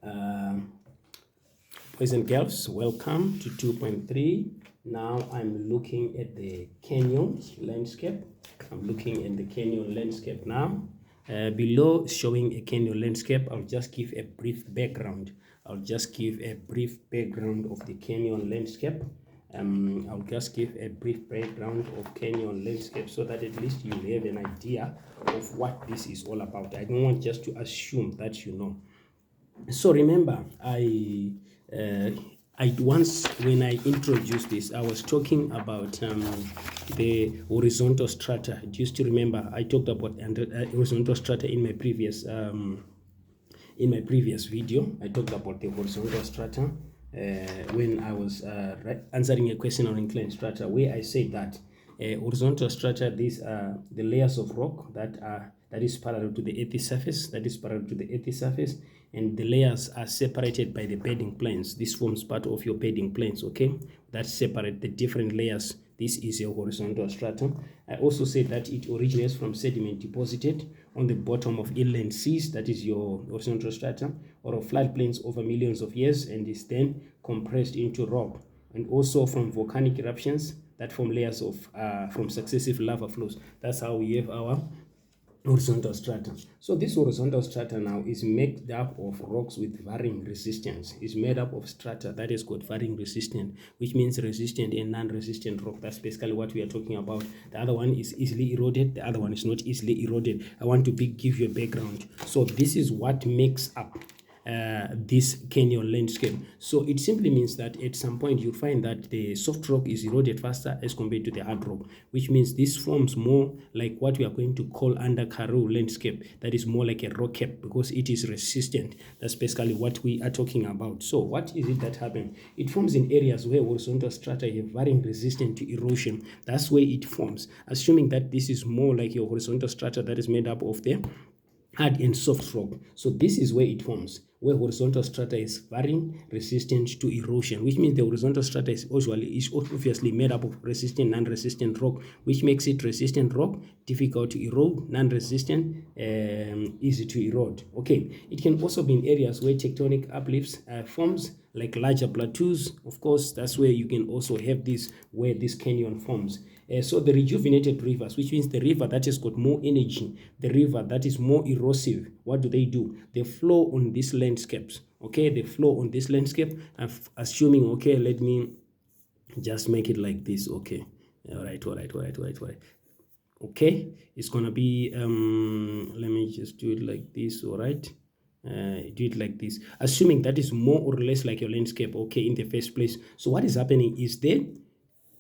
Boys and girls, welcome to 2.3. Now I'm looking at the canyon landscape. I'm looking at the canyon landscape now. Below showing a canyon landscape, I'll just give a brief background. I'll just give a brief background of the canyon landscape. I'll just give a brief background of canyon landscape so that at least you have an idea of what this is all about. I don't want just to assume that you know. So remember, I once, when I introduced this, I was talking about the horizontal strata. Do you still remember? I talked about horizontal strata in my previous video. I talked about the horizontal strata when I was answering a question on inclined strata, where I said that horizontal strata, these are the layers of rock that is parallel to the earth's surface, and the layers are separated by the bedding planes. This forms part of your bedding planes, okay? That separate the different layers. This is a horizontal stratum. I also said that it originates from sediment deposited on the bottom of inland seas, that is your horizontal stratum, or of floodplains over millions of years, and is then compressed into rock, and also from volcanic eruptions that form layers of from successive lava flows. That's how we have our horizontal strata. So this horizontal strata now is made up of rocks with varying resistance. It's made up of strata that is called varying resistant, which means resistant and non-resistant rock. That's basically what we are talking about. The other one is easily eroded. The other one is not easily eroded. I want to give you a background. So this is what makes up this canyon landscape. So it simply means that at some point you'll find that the soft rock is eroded faster as compared to the hard rock, which means this forms more like what we are going to call under Karoo landscape. That is more like a rock cap because it is resistant. That's basically what we are talking about. So what is it that happens? It forms in areas where horizontal strata have varying resistance to erosion. That's where it forms, assuming that this is more like your horizontal strata that is made up of the hard and soft rock. So this is where it forms, where horizontal strata is varying resistant to erosion, which means the horizontal strata is obviously made up of resistant, non-resistant rock, which makes it resistant rock, difficult to erode, non-resistant, easy to erode. Okay, it can also be in areas where tectonic uplifts forms, like larger plateaus. Of course, that's where you can also have this, where this canyon forms. So the rejuvenated rivers, which means the river that has got more energy, the river that is more erosive, what do? They flow on these landscapes. Okay, they flow on this landscape. Assuming, okay, let me just make it like this. Okay, all right. Okay, it's gonna be let me just do it like this. All right. Do it like this, assuming that is more or less like your landscape, okay, in the first place. So what is happening is the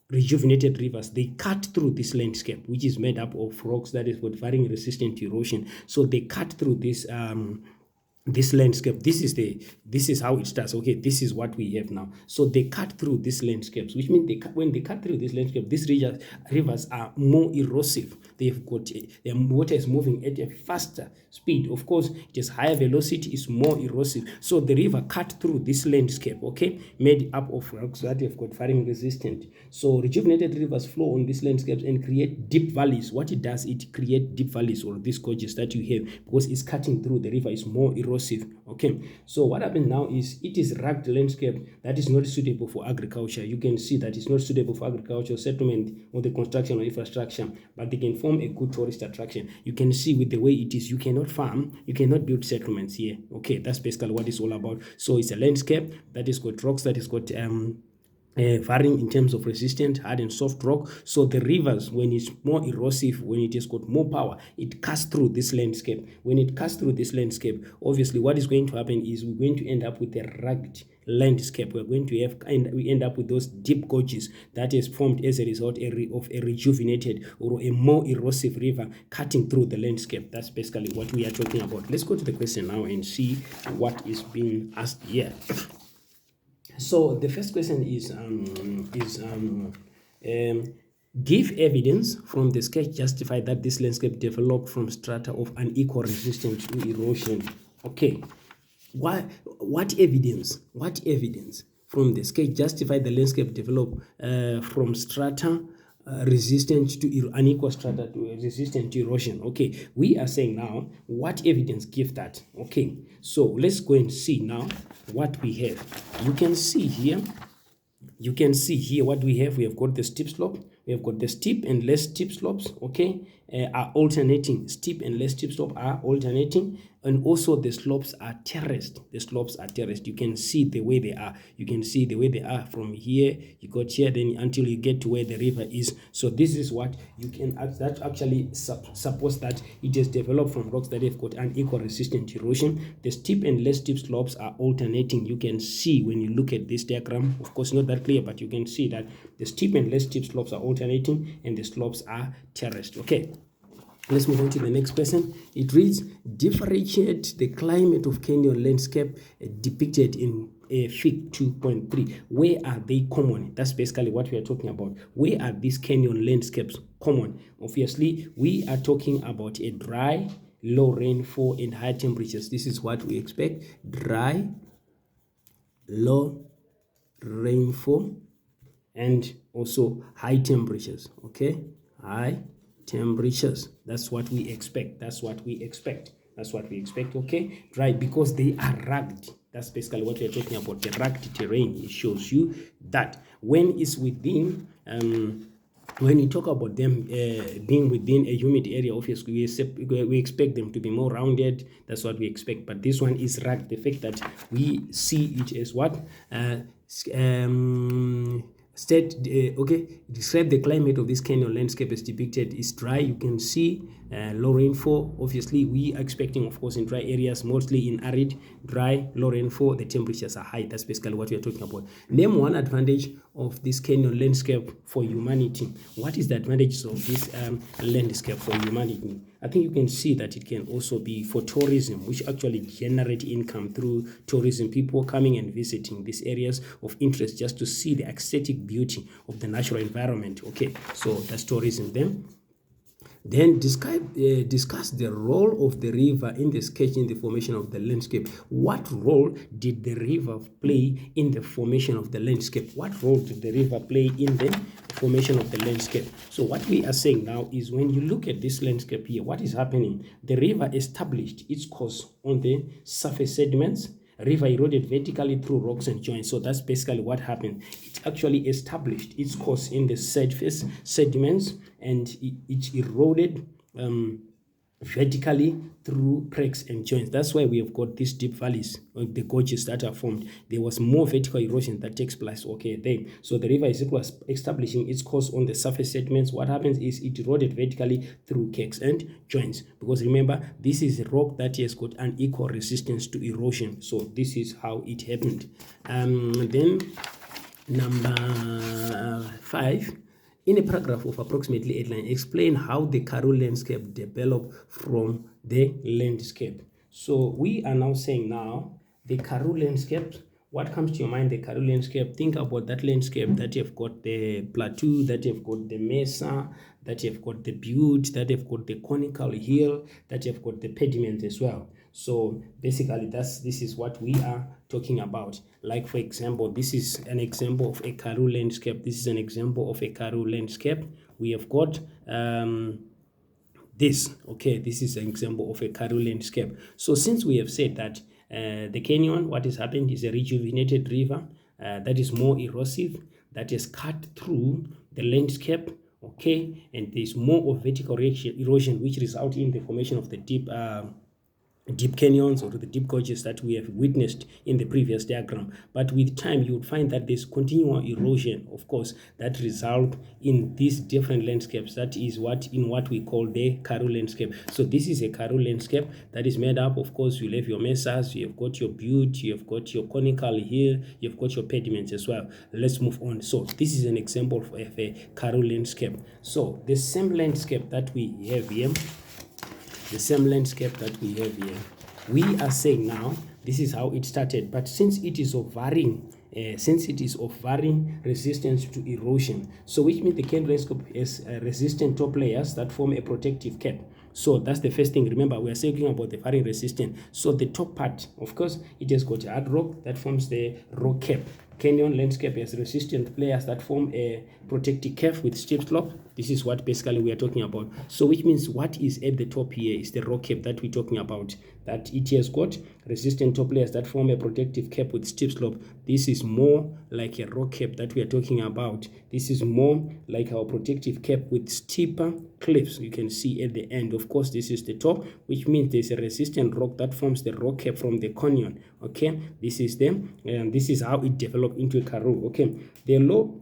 rejuvenated rivers, they cut through this landscape, which is made up of rocks that is with varying resistant to erosion. So they cut through this landscape. This is how it starts. Okay, this is what we have now. So they cut through these landscapes, which means when they cut through this landscape, these rivers are more erosive. They've got their water is moving at a faster speed. Of course, it is higher velocity, is more erosive. So the river cut through this landscape, okay, made up of rocks that have got varying resistant. So rejuvenated rivers flow on these landscapes and create deep valleys. What it does, it creates deep valleys, or these gorges that you have, because it's cutting through. The river is more erosive. Okay, so what happens now is it is rugged landscape that is not suitable for agriculture. You can see that it's not suitable for agriculture, settlement, or the construction of infrastructure, but they can form a good tourist attraction. You can see with the way it is, you cannot farm, you cannot build settlements here. Okay, that's basically what it's all about. So it's a landscape that is got rocks, that is got varying in terms of resistant, hard and soft rock. So the rivers, when it's more erosive, when it has got more power, it cuts through this landscape. When it cuts through this landscape, obviously what is going to happen is we're going to end up with a rugged landscape. We're going to we end up with those deep gorges that is formed as a result of a rejuvenated or a more erosive river cutting through the landscape. That's basically what we are talking about. Let's go to the question now and see what is being asked here. So the first question is give evidence from the sketch justify that this landscape developed from strata of unequal resistance to erosion. Okay, what evidence from the sketch justify the landscape developed from strata resistant to unequal strata, resistant to erosion. Okay, we are saying now what evidence give that. Okay, so let's go and see now what we have. You can see here what we have. We have got the steep slope, we have got the steep and less steep slopes, okay, are alternating. Steep and less steep slope are alternating, and also the slopes are terraced. You can see the way they are. From here you got here, then until you get to where the river is. So this is what you can that actually suppose that it is developed from rocks that have got unequal resistant erosion. The steep and less steep slopes are alternating. You can see when you look at this diagram, of course not that clear, but you can see that the steep and less steep slopes are alternating and the slopes are terraced. Okay, let's move on to the next question. It reads, differentiate the climate of canyon landscape depicted in Fig 2.3. Where are they common? That's basically what we are talking about. Where are these canyon landscapes common? Obviously, we are talking about a dry, low rainfall and high temperatures. This is what we expect. Dry, low rainfall and also high temperatures. Okay, high temperatures. That's what we expect. Okay, right, because they are rugged. That's basically what we're talking about. The rugged terrain, it shows you that when it's within when you talk about them being within a humid area, obviously we expect them to be more rounded. That's what we expect. But this one is rugged. The fact that we see it as what describe the climate of this canyon landscape as depicted is dry. You can see low rainfall. Obviously we are expecting, of course, in dry areas, mostly in arid, dry, low rainfall, the temperatures are high. That's basically what we are talking about. Name one advantage of this canyon landscape for humanity. What is the advantage of this landscape for humanity? I think you can see that it can also be for tourism, which actually generate income through tourism, people coming and visiting these areas of interest just to see the aesthetic beauty of the natural environment. Okay, so that's tourism. Then discuss the role of the river in the sketching the formation of the landscape. What role did the river play in the formation of the landscape? So what we are saying now is, when you look at this landscape here, what is happening? The river established its course on the surface sediments. River eroded vertically through rocks and joints. So that's basically what happened. It actually established its course in the surface sediments, and it eroded vertically through cracks and joints. That's why we have got these deep valleys, the gorges that are formed. There was more vertical erosion that takes place. Okay, there. So the river is establishing its course on the surface sediments. What happens is it eroded vertically through cracks and joints, because remember, this is a rock that has got unequal resistance to erosion. So this is how it happened. Then number 5. In a paragraph of approximately 8 lines, explain how the Karoo landscape developed from the landscape. So we are now saying now the Karoo landscape. What comes to your mind? The Karoo landscape. Think about that landscape that you've got the plateau, that you've got the mesa, that you've got the butte, that you've got the conical hill, that you've got the pediment as well. So basically this is what we are talking about. Like, for example, this is an example of a Karoo landscape. We have got this. Okay, this is an example of a Karoo landscape. So since we have said that the canyon, what has happened is a rejuvenated river that is more erosive, that is cut through the landscape. Okay, and there's more of vertical erosion, which results in the formation of the deep canyons or the deep gorges that we have witnessed in the previous diagram. But with time, you would find that there's continual erosion, of course, that result in these different landscapes. That is what we call the Karoo landscape. So this is a Karoo landscape that is made up, of course, you'll have your mesas, you have got your butte, you have got your conical hill, you've got your pediments as well. Let's move on. So this is an example of a Karoo landscape. So the same landscape that we have here, we are saying now this is how it started. But since it is of varying resistance to erosion, so which means the canyon landscape has resistant top layers that form a protective cap. So that's the first thing. Remember, we are talking about the varying resistance. So the top part, of course, it has got hard rock that forms the rock cap. canyon landscape has resistant layers that form a protective curve with steep slope. This is what basically we are talking about. So which means what is at the top here is the rock cap that we're talking about, that it has got resistant top layers that form a protective cap with steep slope. This is more like a rock cap that we are talking about. This is more like our protective cap with steeper cliffs. You can see at the end. Of course, this is the top, which means there's a resistant rock that forms the rock cap from the canyon. Okay, this is them, and this is how it developed into a Karoo. Okay, the low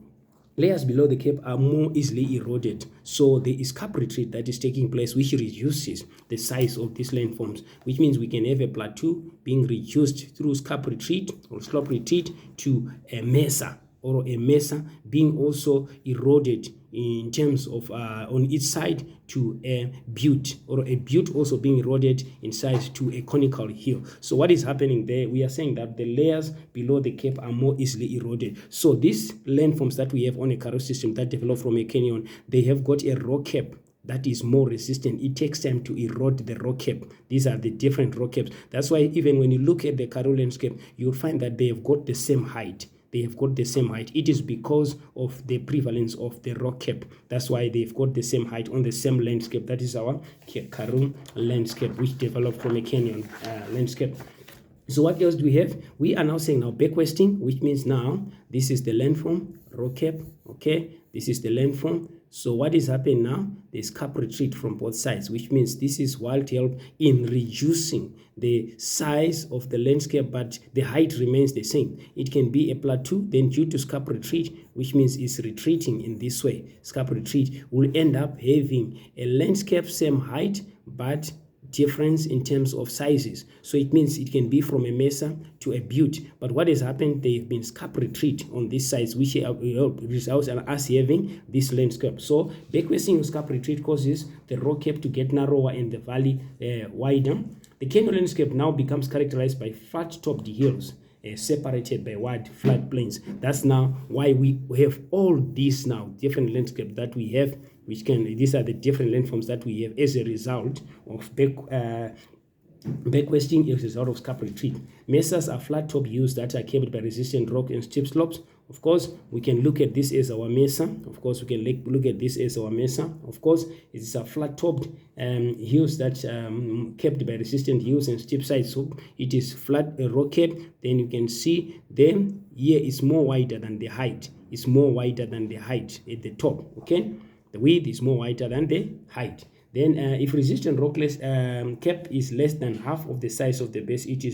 layers below the cape are more easily eroded, so there is cap retreat that is taking place, which reduces the size of these landforms, which means we can have a plateau being reduced through cap retreat or slope retreat to a mesa, or a mesa being also eroded in terms of on each side to a butte, or a butte also being eroded in size to a conical hill. So what is happening there? We are saying that the layers below the cape are more easily eroded. So these landforms that we have on a Karoo system that develop from a canyon, they have got a rock cap that is more resistant. It takes time to erode the rock cap. These are the different rock caps. That's why even when you look at the Karoo landscape, you'll find that they have got the same height. They have got the same height. It is because of the prevalence of the rock cap. That's why they've got the same height on the same landscape. That is our Karoo landscape, which developed from a canyon landscape. So what else do we have? We are now saying now backwesting, which means now this is the landform, rock cap. Okay, this is the landform. So what is happening now? There's cap retreat from both sides, which means this is wild help in reducing the size of the landscape, but the height remains the same. It can be a plateau, then due to cap retreat, which means it's retreating in this way, cap retreat will end up having a landscape same height, but difference in terms of sizes. So it means it can be from a mesa to a butte, but what has happened, they've been cap retreat on this size, which results in us having this landscape. So backwesting of cap retreat causes the rock cap to get narrower and the valley wider. The canyon landscape now becomes characterized by flat-topped hills separated by wide flat plains. That's now why we have all these now different landscapes that we have, which can, these are the different landforms that we have as a result of backwesting as a result of cap retreat. Mesas are flat top hills that are capped by resistant rock and steep slopes. Of course, we can look at this as our mesa. Of course, we can look at this as our mesa. Of course, it's a flat-topped hills that capped by resistant hills and steep sides. So it is flat rock cap. Then you can see them here is more wider than the height. It's more wider than the height at the top. Okay, the width is more wider than the height. Then if resistant rockless cap is less than half of the size of the base, it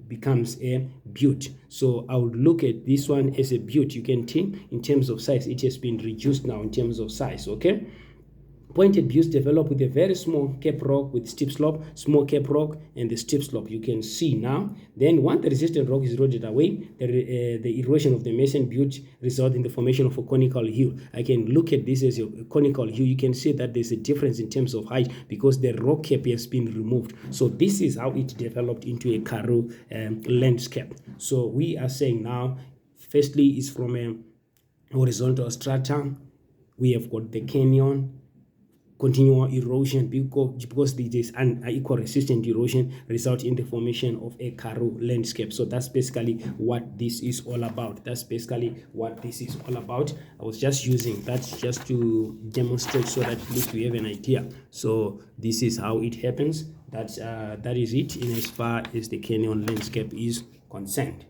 becomes a butte. So I would look at this one as a butte. You can see in terms of size, it has been reduced now in terms of size. Okay. Pointed buttes develop with a very small cap rock with steep slope, small cap rock, and the steep slope. You can see now. Then once the resistant rock is eroded away, the erosion of the mason butte results in the formation of a conical hill. I can look at this as a conical hill. You can see that there's a difference in terms of height because the rock cap has been removed. So this is how it developed into a Karoo landscape. So we are saying now, firstly, is from a horizontal strata. We have got the canyon, continual erosion, because there is an equal resistant erosion result in the formation of a Karoo landscape. So that's basically what this is all about. That's basically what this is all about. I was just using that just to demonstrate so that at least we have an idea. So this is how it happens. That is it in as far as the canyon landscape is concerned.